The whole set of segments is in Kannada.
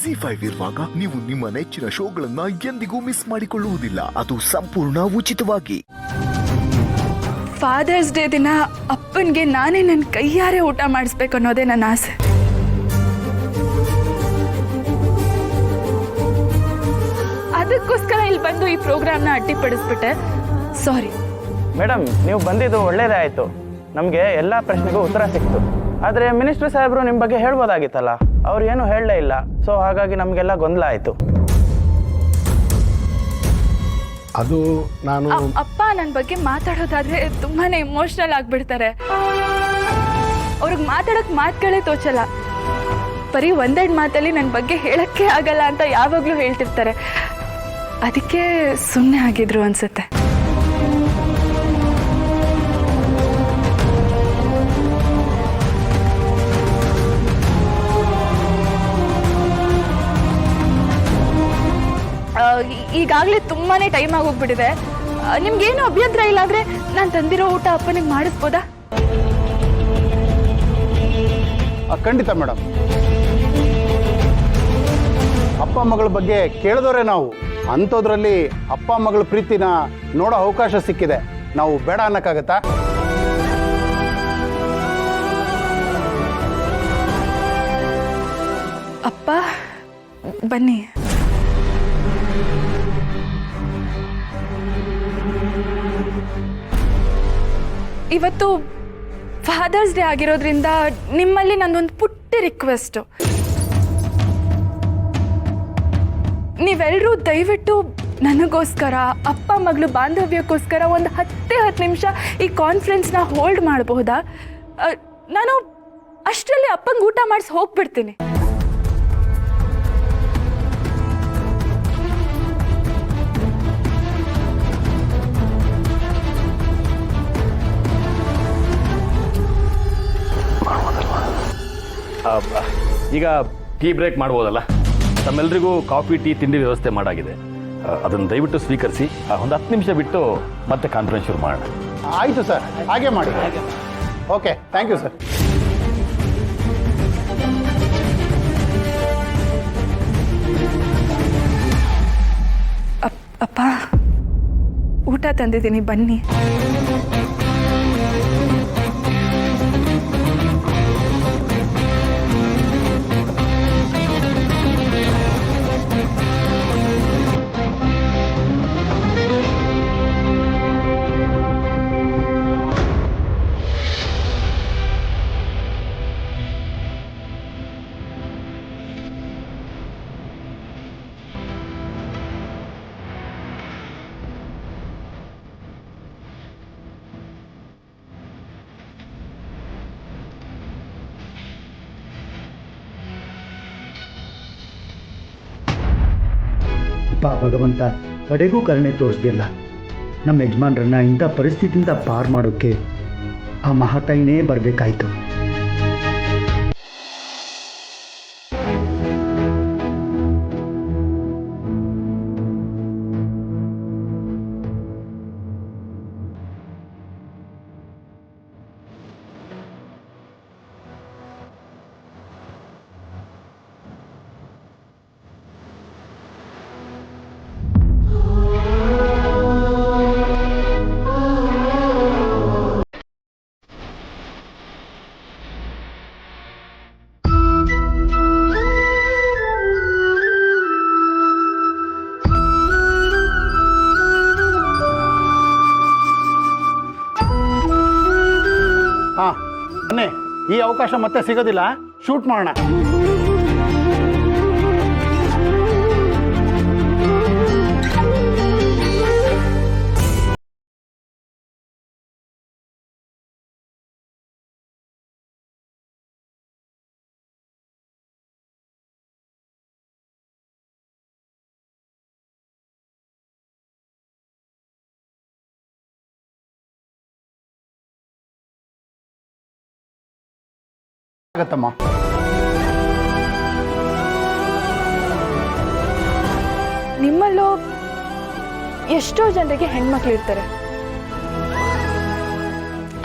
ZEE5 ಇರುವಾಗ ನೀವು ನಿಮ್ಮ ನೆಚ್ಚಿನ ಶೋಗಳನ್ನ ಎಂದಿಗೂ ಮಿಸ್ ಮಾಡಿಕೊಳ್ಳುವುದಿಲ್ಲ. ಅದು ಸಂಪೂರ್ಣ ಉಚಿತವಾಗಿ. ಫಾದರ್ಸ್ ಡೇ ದಿನ ಅಪ್ಪನಿಗೆ ನಾನೇ ನನ್ನ ಕೈಯಾರೆ ಊಟ ಮಾಡಿಸ್ಬೇಕು ಅನ್ನೋದೇ ನನ್ನ ಆಸೆ. ಅದಕ್ಕೋಸ್ಕರ ಇಲ್ಲಿ ಬಂದು ಈ ಪ್ರೋಗ್ರಾಮ್ನ ಅಡ್ಡಿಪಡಿಸ್ಬಿಟ್ಟೆ. ಸಾರಿ ಮೇಡಮ್, ನೀವು ಬಂದಿದ್ದು ಒಳ್ಳೇದೇ ಆಯಿತು. ನಮಗೆ ಎಲ್ಲ ಪ್ರಶ್ನೆಗೂ ಉತ್ತರ ಸಿಕ್ತು. ಆದರೆ ಮಿನಿಸ್ಟರ್ ಸಾಹೇಬರು ನಿಮ್ಮ ಬಗ್ಗೆ ಹೇಳ್ಬೋದಾಗಿತ್ತಲ್ಲ, ಅವ್ರು ಏನೂ ಹೇಳಲೇ ಇಲ್ಲ. ಸೊ ಹಾಗಾಗಿ ನಮಗೆಲ್ಲ ಗೊಂದಲ ಆಯಿತು. ಅದು ನಾನು ಅಪ್ಪ ನನ್ನ ಬಗ್ಗೆ ಮಾತಾಡೋದಾದ್ರೆ ತುಂಬಾನೇ ಇಮೋಷನಲ್ ಆಗಿಬಿಡ್ತಾರೆ. ಅವ್ರಿಗೆ ಮಾತಾಡೋಕೆ ಮಾತುಗಳೇ ತೋಚಲ್ಲ. ಬರೀ ಒಂದೆರಡು ಮಾತಲ್ಲಿ ನನ್ನ ಬಗ್ಗೆ ಹೇಳಕ್ಕೆ ಆಗಲ್ಲ ಅಂತ ಯಾವಾಗಲೂ ಹೇಳ್ತಿರ್ತಾರೆ. ಅದಕ್ಕೆ ಸುಮ್ಮನೆ ಆಗಿದ್ರು ಅನ್ಸುತ್ತೆ. ಈಗಾಗಲೇ ತುಂಬಾನೇ ಟೈಮ್ ಆಗೋಗ್ಬಿಟ್ಟಿದೆ. ನಿಮ್ಗೇನು ಅಭ್ಯಂತರ ಇಲ್ಲ ಅಂದ್ರೆ ನಾನು ತಂದಿರೋ ಊಟ ಅಪ್ಪನಿಗೆ ಮಾಡಿಸ್ಬೋದಾ? ಖಂಡಿತ ಮೇಡಮ್. ಅಪ್ಪ ಮಗಳ ಬಗ್ಗೆ ಕೇಳಿದವರೇ ನಾವು. ಅಂಥದ್ರಲ್ಲಿ ಅಪ್ಪ ಮಗಳ ಪ್ರೀತಿನ ನೋಡೋ ಅವಕಾಶ ಸಿಕ್ಕಿದೆ. ನಾವು ಬೇಡ ಅನ್ನಕ್ಕಾಗತ್ತಾ? ಅಪ್ಪ ಬನ್ನಿ. ಇವತ್ತು ಫಾದರ್ಸ್ ಡೇ ಆಗಿರೋದ್ರಿಂದ ನಿಮ್ಮಲ್ಲಿ ನಂದೊಂದು ಪುಟ್ಟ ರಿಕ್ವೆಸ್ಟು. ನೀವೆಲ್ಲರೂ ದಯವಿಟ್ಟು ನನಗೋಸ್ಕರ, ಅಪ್ಪ ಮಗಳು ಬಾಂಧವ್ಯಕ್ಕೋಸ್ಕರ ಒಂದು 10 ನಿಮಿಷ ಈ ಕಾನ್ಫರೆನ್ಸ್ನ ಹೋಲ್ಡ್ ಮಾಡಬಹುದಾ? ನಾನು ಅಷ್ಟರಲ್ಲಿ ಅಪ್ಪಂಗೆ ಊಟ ಮಾಡಿಸಿ ಹೋಗ್ಬಿಡ್ತೀನಿ. ಈಗ ಟೀ ಬ್ರೇಕ್ ಮಾಡ್ಬೋದಲ್ಲ? ತಮ್ಮೆಲ್ಲರಿಗೂ ಕಾಫಿ ಟೀ ತಿಂಡಿ ವ್ಯವಸ್ಥೆ ಮಾಡಾಗಿದೆ. ಅದನ್ನು ದಯವಿಟ್ಟು ಸ್ವೀಕರಿಸಿ. ಒಂದು 10 ನಿಮಿಷ ಬಿಟ್ಟು ಮತ್ತೆ ಕಾನ್ಫರೆನ್ಸ್ ಶುರು ಮಾಡೋಣ. ಆಯಿತು ಸರ್, ಹಾಗೆ ಮಾಡಿ. Okay, thank you sir. ಅಪ್ಪ ಊಟ ತಂದಿದ್ದೀನಿ, ಬನ್ನಿ. ಭಗವಂತ ಕಡೆಗೂ ಕರುಣೆ ತೋರಿಸ್ದಿಲ್ಲ. ನಮ್ಮ ಯಜಮಾನ್ರನ್ನ ಇಂಥ ಪರಿಸ್ಥಿತಿಯಿಂದ ಪಾರು ಮಾಡೋಕ್ಕೆ ಆ ಮಹಾತಾಯಿನೇ ಬರಬೇಕಾಯ್ತು. ಹಾಂ, ಬನ್ನಿ. ಈ ಅವಕಾಶ ಮತ್ತೆ ಸಿಗೋದಿಲ್ಲ. ಶೂಟ್ ಮಾಡೋಣ. ಆಗತ್ತಮ್ಮ. ನಿಮ್ಮಲ್ಲೂ ಎಷ್ಟೋ ಜನರಿಗೆ ಹೆಣ್ಮಕ್ಳು ಇರ್ತಾರೆ.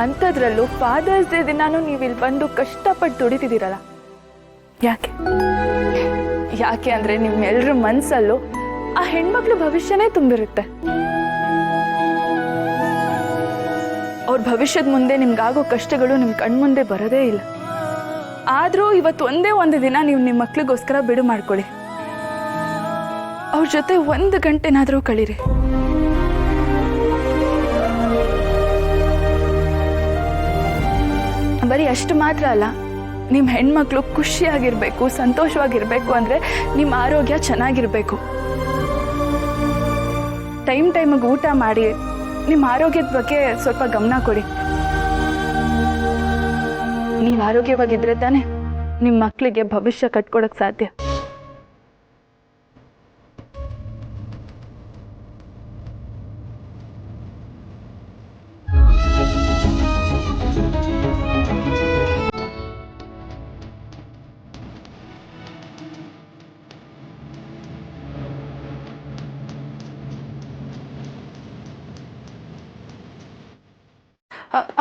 ಅಂಥದ್ರಲ್ಲೂ ಫಾದರ್ಸ್ ಡೇ ದಿನಾನು ನೀವು ಇಲ್ಲಿ ಬಂದು ಕಷ್ಟಪಟ್ಟು ದುಡಿತಿದ್ದೀರಲ್ಲ, ಯಾಕೆ ಯಾಕೆ ಅಂದರೆ ನಿಮ್ಮೆಲ್ಲರ ಮನಸ್ಸಲ್ಲೂ ಆ ಹೆಣ್ಮಕ್ಳ ಭವಿಷ್ಯನೇ ತುಂಬಿರುತ್ತೆ. ಅವ್ರ ಭವಿಷ್ಯದ ಮುಂದೆ ನಿಮ್ಗಾಗೋ ಕಷ್ಟಗಳು ನಿಮ್ಮ ಕಣ್ಮುಂದೆ ಬರೋದೇ ಇಲ್ಲ. ಆದರೂ ಇವತ್ತು ಒಂದೇ ಒಂದು ದಿನ ನೀವು ನಿಮ್ಮ ಮಕ್ಳಿಗೋಸ್ಕರ ಬಿಡು ಮಾಡ್ಕೊಳ್ಳಿ. ಅವ್ರ ಜೊತೆ 1 ಗಂಟೆನಾದರೂ ಕಳೀರಿ. ಬರೀ ಅಷ್ಟು ಮಾತ್ರ ಅಲ್ಲ, ನಿಮ್ಮ ಹೆಣ್ಮಕ್ಳು ಖುಷಿಯಾಗಿರ್ಬೇಕು, ಸಂತೋಷವಾಗಿರ್ಬೇಕು ಅಂದರೆ ನಿಮ್ಮ ಆರೋಗ್ಯ ಚೆನ್ನಾಗಿರಬೇಕು. ಟೈಮಿಗೆ ಊಟ ಮಾಡಿ ನಿಮ್ಮ ಆರೋಗ್ಯದ ಬಗ್ಗೆ ಸ್ವಲ್ಪ ಗಮನ ಕೊಡಿ. ನೀವು ಆರೋಗ್ಯವಾಗಿದ್ರೆ ತಾನೇ ನಿಮ್ಮ ಮಕ್ಕಳಿಗೆ ಭವಿಷ್ಯ ಕಟ್ಕೊಡಕ್ಕೆ ಸಾಧ್ಯ.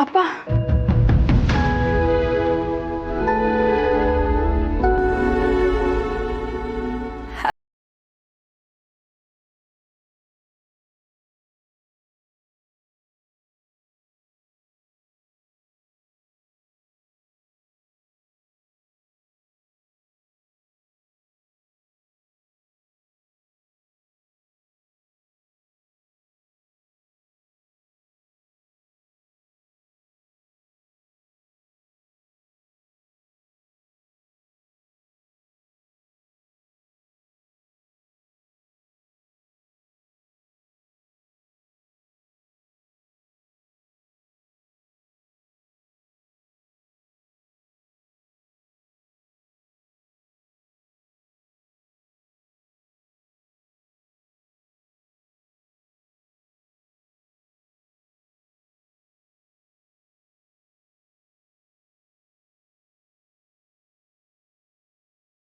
ಅಪ್ಪ,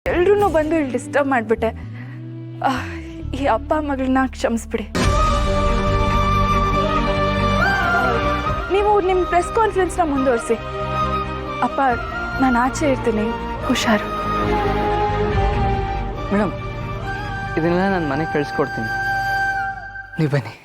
ಎಲ್ರೂ ಬಂದು ಇಲ್ಲಿ ಡಿಸ್ಟರ್ಬ್ ಮಾಡಿಬಿಟ್ಟೆ. ಈ ಅಪ್ಪ ಮಗಳನ್ನ ಕ್ಷಮಿಸ್ಬಿಡಿ. ನೀವು ನಿಮ್ಮ ಪ್ರೆಸ್ ಕಾನ್ಫರೆನ್ಸ್ನ ಮುಂದುವರಿಸಿ. ಅಪ್ಪ, ನಾನು ಆಚೆ ಇರ್ತೀನಿ, ಹುಷಾರು. ಮೇಡಮ್, ಇದನ್ನೆಲ್ಲ ನಾನು ಮನೆಗೆ ಕಳಿಸ್ಕೊಡ್ತೀನಿ, ನೀವು ಬನ್ನಿ.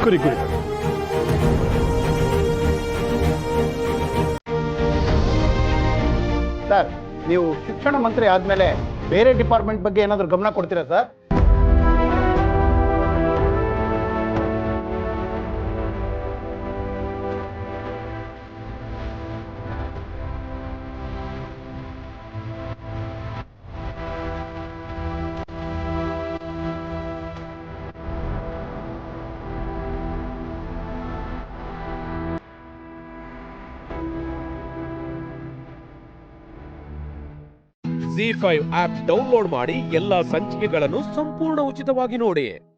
ಕುರಿ ಸರ್, ನೀವು ಶಿಕ್ಷಣ ಮಂತ್ರಿ ಆದಮೇಲೆ ಬೇರೆ ಡಿಪಾರ್ಟ್ಮೆಂಟ್ ಬಗ್ಗೆ ಏನಾದರೂ ಗಮನ ಕೊಡ್ತೀರಾ ಸರ್? ZEE5 ಆಪ್ ಡೌನ್ಲೋಡ್ ಮಾಡಿ ಎಲ್ಲಾ ಸಂಚಿಕೆಗಳನ್ನು ಸಂಪೂರ್ಣ ಉಚಿತವಾಗಿ ನೋಡಿ.